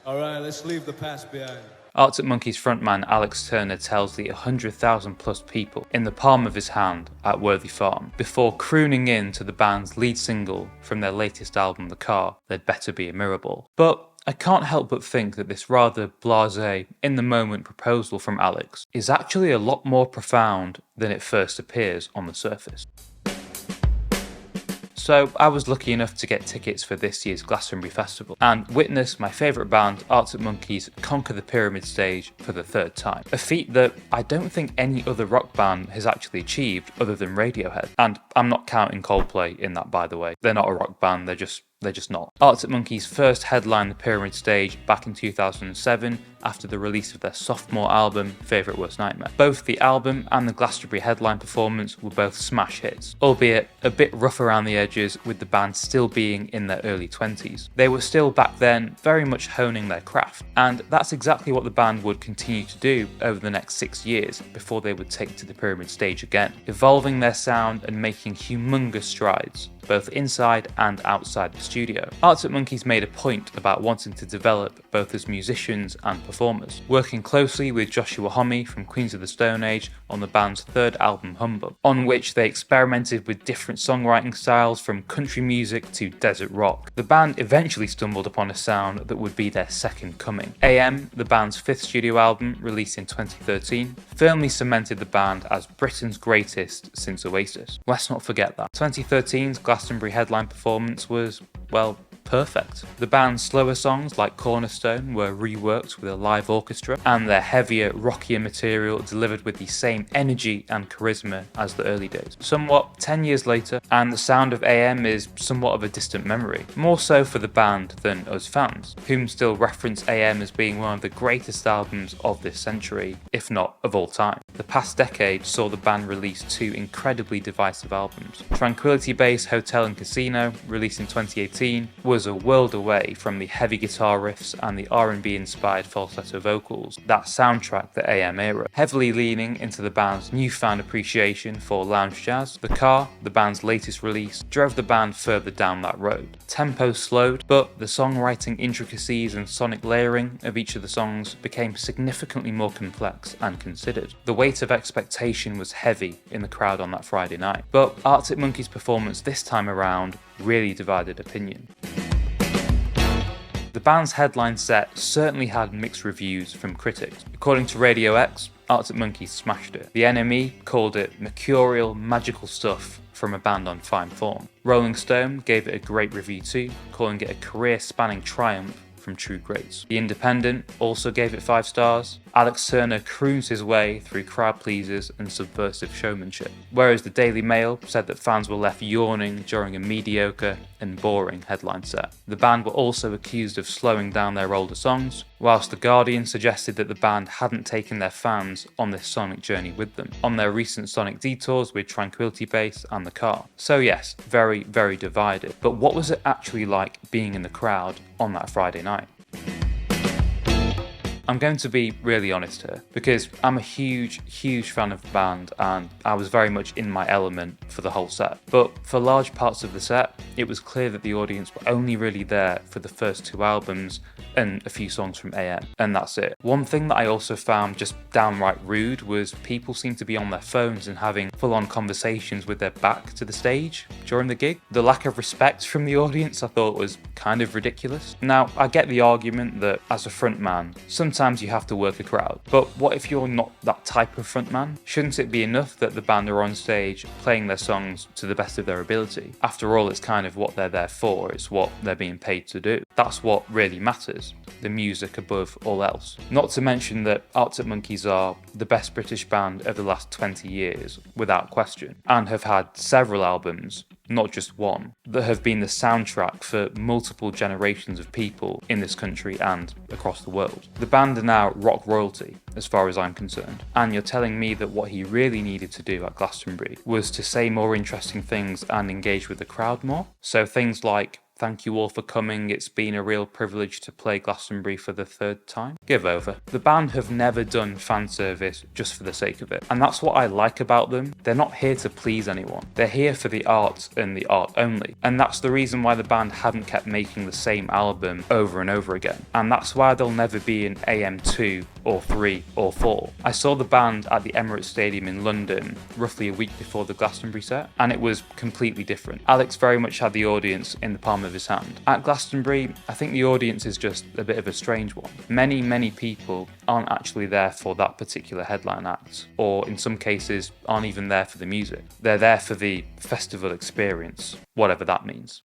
Alright, let's leave the past behind. Arctic Monkeys frontman Alex Turner tells the 100,000 plus people in the palm of his hand at Worthy Farm before crooning in to the band's lead single from their latest album, The Car, There'd Better Be a Mirrorball. But I can't help but think that this rather blasé, in-the-moment proposal from Alex is actually a lot more profound than it first appears on the surface. So I was lucky enough to get tickets for this year's Glastonbury Festival and witness my favourite band, Arctic Monkeys, conquer the pyramid stage for the third time. A feat that I don't think any other rock band has actually achieved other than Radiohead. And I'm not counting Coldplay in that, by the way. They're not a rock band, they're just not. Arctic Monkeys first headlined the pyramid stage back in 2007 after the release of their sophomore album, Favourite Worst Nightmare. Both the album and the Glastonbury headline performance were both smash hits, albeit a bit rough around the edges with the band still being in their early 20s. They were still back then very much honing their craft, and that's exactly what the band would continue to do over the next 6 years before they would take to the pyramid stage again, evolving their sound and making humongous strides, both inside and outside the studio. Arctic Monkeys made a point about wanting to develop both as musicians and performers, working closely with Joshua Homme from Queens of the Stone Age on the band's third album, Humbug, on which they experimented with different songwriting styles from country music to desert rock. The band eventually stumbled upon a sound that would be their second coming. AM, the band's fifth studio album, released in 2013, firmly cemented the band as Britain's greatest since Oasis. Let's not forget that. 2013's Glastonbury headline performance was, well, perfect. The band's slower songs like Cornerstone were reworked with a live orchestra, and their heavier, rockier material delivered with the same energy and charisma as the early days. Somewhat 10 years later, and the sound of AM is somewhat of a distant memory, more so for the band than us fans, whom still reference AM as being one of the greatest albums of this century, if not of all time. The past decade saw the band release two incredibly divisive albums. Tranquility Base Hotel and Casino, released in 2018, was a world away from the heavy guitar riffs and the R&B inspired falsetto vocals, that soundtrack the AM era, heavily leaning into the band's newfound appreciation for lounge jazz. The Car, the band's latest release, drove the band further down that road. Tempo slowed, but the songwriting intricacies and sonic layering of each of the songs became significantly more complex and considered. The weight of expectation was heavy in the crowd on that Friday night, but Arctic Monkeys' performance this time around really divided opinion. The band's headline set certainly had mixed reviews from critics. According to Radio X, Arctic Monkeys smashed it. The NME called it mercurial, magical stuff from a band on fine form. Rolling Stone gave it a great review too, calling it a career-spanning triumph from true greats. The Independent also gave it 5 stars. Alex Turner croons his way through crowd pleasers and subversive showmanship, whereas the Daily Mail said that fans were left yawning during a mediocre and boring headline set. The band were also accused of slowing down their older songs, whilst The Guardian suggested that the band hadn't taken their fans on this sonic journey with them, on their recent sonic detours with Tranquility Base and The Car. So yes, very, very divided. But what was it actually like being in the crowd on that Friday night? I'm going to be really honest here, because I'm a huge fan of the band and I was very much in my element for the whole set. But for large parts of the set, it was clear that the audience were only really there for the first 2 albums and a few songs from AM, and that's it. One thing that I also found just downright rude was people seemed to be on their phones and having full-on conversations with their back to the stage during the gig. The lack of respect from the audience I thought was kind of ridiculous. Now, I get the argument that as a frontman, sometimes you have to work a crowd, but what if you're not that type of frontman? Shouldn't it be enough that the band are on stage playing their songs to the best of their ability? After all, it's kind of what they're there for, it's what they're being paid to do. That's what really matters, the music above all else. Not to mention that Arctic Monkeys are the best British band of the last 20 years, without question, and have had several albums, not just one, that have been the soundtrack for multiple generations of people in this country and across the world. The band are now rock royalty, as far as I'm concerned, and you're telling me that what he really needed to do at Glastonbury was to say more interesting things and engage with the crowd more? So things like thank you all for coming, it's been a real privilege to play Glastonbury for the third time. Give over. The band have never done fan service just for the sake of it. And that's what I like about them. They're not here to please anyone. They're here for the art and the art only. And that's the reason why the band haven't kept making the same album over and over again. And that's why they'll never be an AM2 or 3 or 4. I saw the band at the Emirates Stadium in London roughly a week before the Glastonbury set, and it was completely different. Alex very much had the audience in the palm of his hand. At Glastonbury, I think the audience is just a bit of a strange one. Many people aren't actually there for that particular headline act, or in some cases aren't even there for the music. They're there for the festival experience, whatever that means.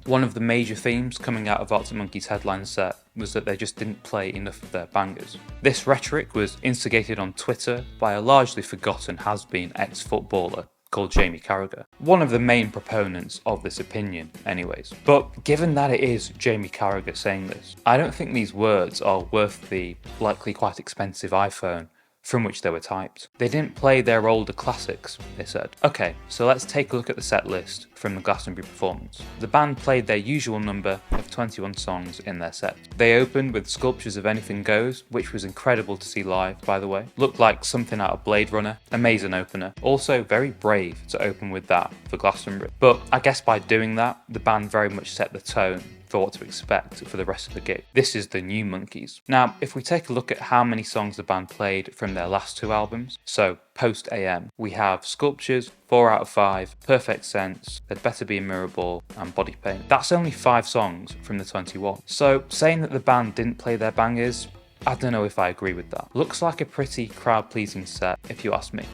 One of the major themes coming out of Arctic Monkeys' headline set was that they just didn't play enough of their bangers. This rhetoric was instigated on Twitter by a largely forgotten has-been ex-footballer called Jamie Carragher. One of the main proponents of this opinion anyways. But given that it is Jamie Carragher saying this, I don't think these words are worth the likely quite expensive iPhone from which they were typed. They didn't play their older classics, they said. Okay, so let's take a look at the set list from the Glastonbury performance. The band played their usual number of 21 songs in their set. They opened with Sculptures of Anything Goes, which was incredible to see live, by the way. Looked like something out of Blade Runner. Amazing opener. Also very brave to open with that for Glastonbury. But I guess by doing that, the band very much set the tone for what to expect for the rest of the gig. This is the new Monkeys. Now, if we take a look at how many songs the band played from their last two albums, so post AM, we have Sculptures, 4 out of 5, Perfect Sense, There'd Better Be a Mirror Ball, and Body Pain. That's only 5 songs from the 21. So saying that the band didn't play their bangers, I don't know if I agree with that. Looks like a pretty crowd-pleasing set, if you ask me.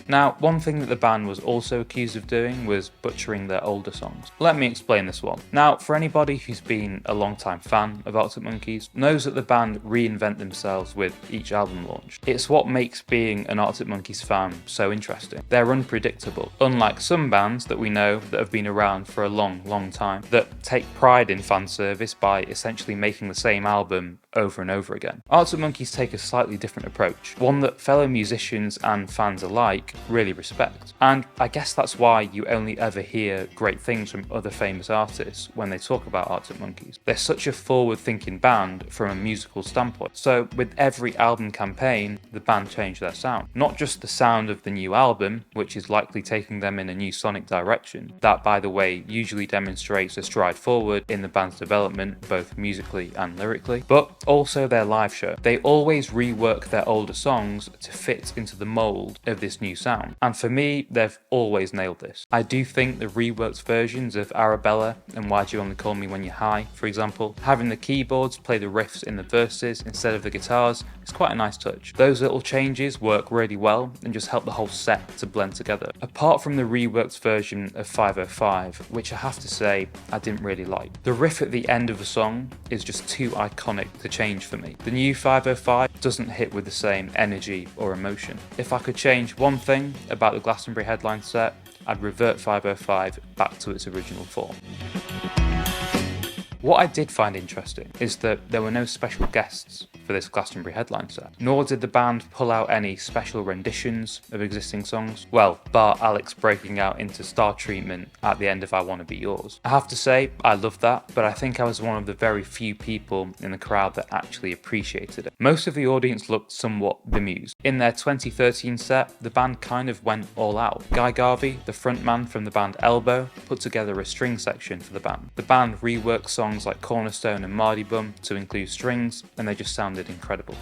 Now, one thing that the band was also accused of doing was butchering their older songs. Let me explain this one. Now, for anybody who's been a long-time fan of Arctic Monkeys, knows that the band reinvent themselves with each album launch. It's what makes being an Arctic Monkeys fan so interesting. They're unpredictable, unlike some bands that we know that have been around for a long time, that take pride in fan service by essentially making the same album over and over again. Arctic Monkeys take a slightly different approach, one that fellow musicians and fans alike really respect. And I guess that's why you only ever hear great things from other famous artists when they talk about Arctic Monkeys. They're such a forward-thinking band from a musical standpoint. So with every album campaign, the band changed their sound. Not just the sound of the new album, which is likely taking them in a new sonic direction. That, by the way, usually demonstrates a stride forward in the band's development, both musically and lyrically, but also their live show. They always rework their older songs to fit into the mold of this new sound. And for me, they've always nailed this. I do think the reworked versions of Arabella and Why Do You Only Call Me When You're High, for example, having the keyboards play the riffs in the verses instead of the guitars is quite a nice touch. Those little changes work really well and just help the whole set to blend together. Apart from the reworked version of 505, which I have to say I didn't really like. The riff at the end of the song is just too iconic to change for me. The new 505 doesn't hit with the same energy or emotion. If I could change one thing about the Glastonbury headline set, I'd revert 505 back to its original form. What I did find interesting is that there were no special guests for this Glastonbury headline set, nor did the band pull out any special renditions of existing songs. Well, bar Alex breaking out into Star Treatment at the end of I Wanna Be Yours. I have to say, I loved that, but I think I was one of the very few people in the crowd that actually appreciated it. Most of the audience looked somewhat bemused. In their 2013 set, the band kind of went all out. Guy Garvey, the frontman from the band Elbow, put together a string section for the band. The band reworked songs like Cornerstone and Mardy Bum to include strings, and they just sounded incredible.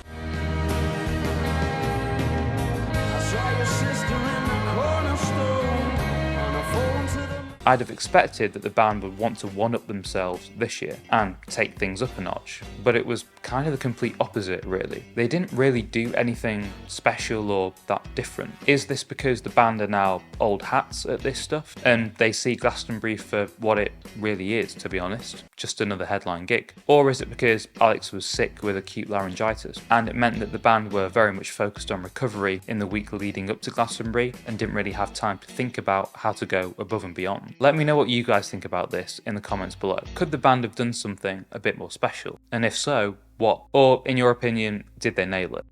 I'd have expected that the band would want to one-up themselves this year and take things up a notch, but it was kind of the complete opposite, really. They didn't really do anything special or that different. Is this because the band are now old hats at this stuff and they see Glastonbury for what it really is, to be honest, just another headline gig? Or is it because Alex was sick with acute laryngitis and it meant that the band were very much focused on recovery in the week leading up to Glastonbury and didn't really have time to think about how to go above and beyond? Let me know what you guys think about this in the comments below. Could the band have done something a bit more special? And if so, what? Or, in your opinion, did they nail it?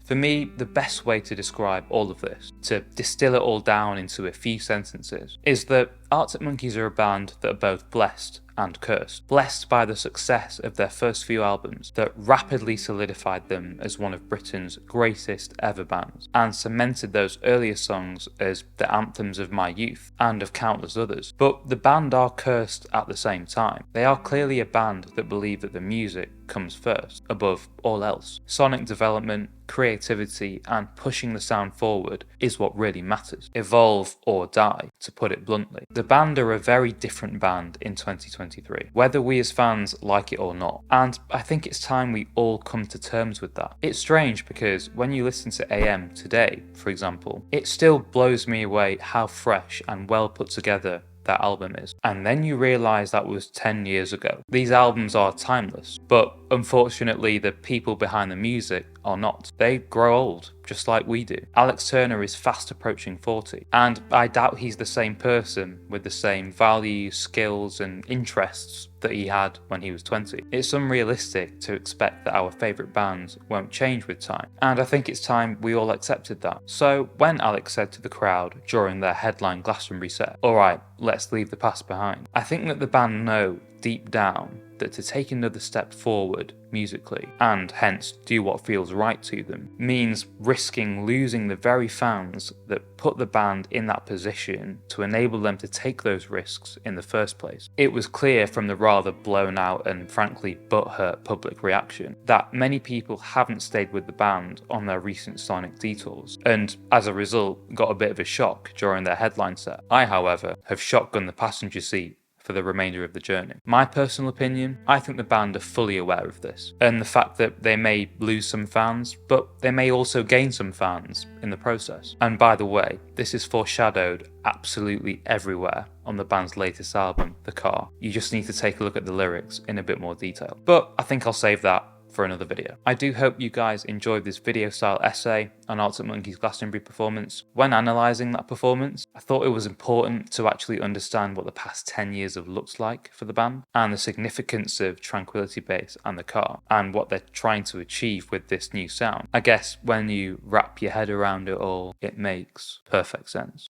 For me, the best way to describe all of this, to distill it all down into a few sentences, is that Arctic Monkeys are a band that are both blessed and cursed. Blessed by the success of their first few albums that rapidly solidified them as one of Britain's greatest ever bands, and cemented those earlier songs as the anthems of my youth and of countless others. But the band are cursed at the same time. They are clearly a band that believe that the music comes first, above all else. Sonic development, creativity, and pushing the sound forward is what really matters. Evolve or die, to put it bluntly. The band are a very different band in 2023, whether we as fans like it or not, and I think it's time we all come to terms with that. It's strange because when you listen to AM today, for example, it still blows me away how fresh and well put together that album is. And then you realise that was 10 years ago. These albums are timeless, but unfortunately the people behind the music are not. They grow old, just like we do. Alex Turner is fast approaching 40, and I doubt he's the same person with the same values, skills and interests that he had when he was 20. It's unrealistic to expect that our favourite bands won't change with time, and I think it's time we all accepted that. So when Alex said to the crowd during their headline Glastonbury set, "Alright, let's leave the past behind," I think that the band know deep down that to take another step forward musically, and hence do what feels right to them, means risking losing the very fans that put the band in that position to enable them to take those risks in the first place. It was clear from the rather blown out and frankly butthurt public reaction that many people haven't stayed with the band on their recent sonic detours, and as a result got a bit of a shock during their headline set. I, however, have shotgunned the passenger seat for the remainder of the journey. My personal opinion, I think the band are fully aware of this, and the fact that they may lose some fans, but they may also gain some fans in the process. And by the way, this is foreshadowed absolutely everywhere on the band's latest album, The Car. You just need to take a look at the lyrics in a bit more detail. But I think I'll save that for another video. I do hope you guys enjoyed this video style essay on Arctic Monkeys' Glastonbury performance. When analysing that performance, I thought it was important to actually understand what the past 10 years have looked like for the band, and the significance of Tranquility Base and The Car, and what they're trying to achieve with this new sound. I guess when you wrap your head around it all, it makes perfect sense.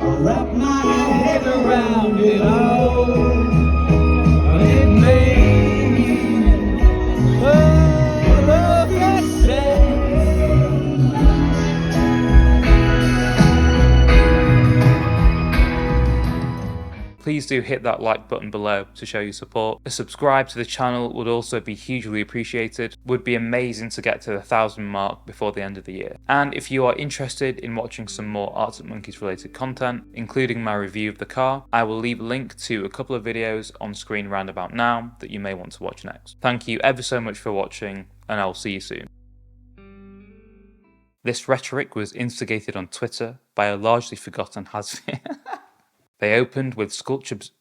I wrap my head around it all, and it makes all of you say. Please do hit that like button below to show your support. A subscribe to the channel would also be hugely appreciated. Would be amazing to get to the 1,000 mark before the end of the year. And if you are interested in watching some more Arctic Monkeys related content, including my review of The Car, I will leave a link to a couple of videos on screen round about now that you may want to watch next. Thank you ever so much for watching, and I will see you soon. This rhetoric was instigated on Twitter by a largely forgotten has. They opened with sculptures.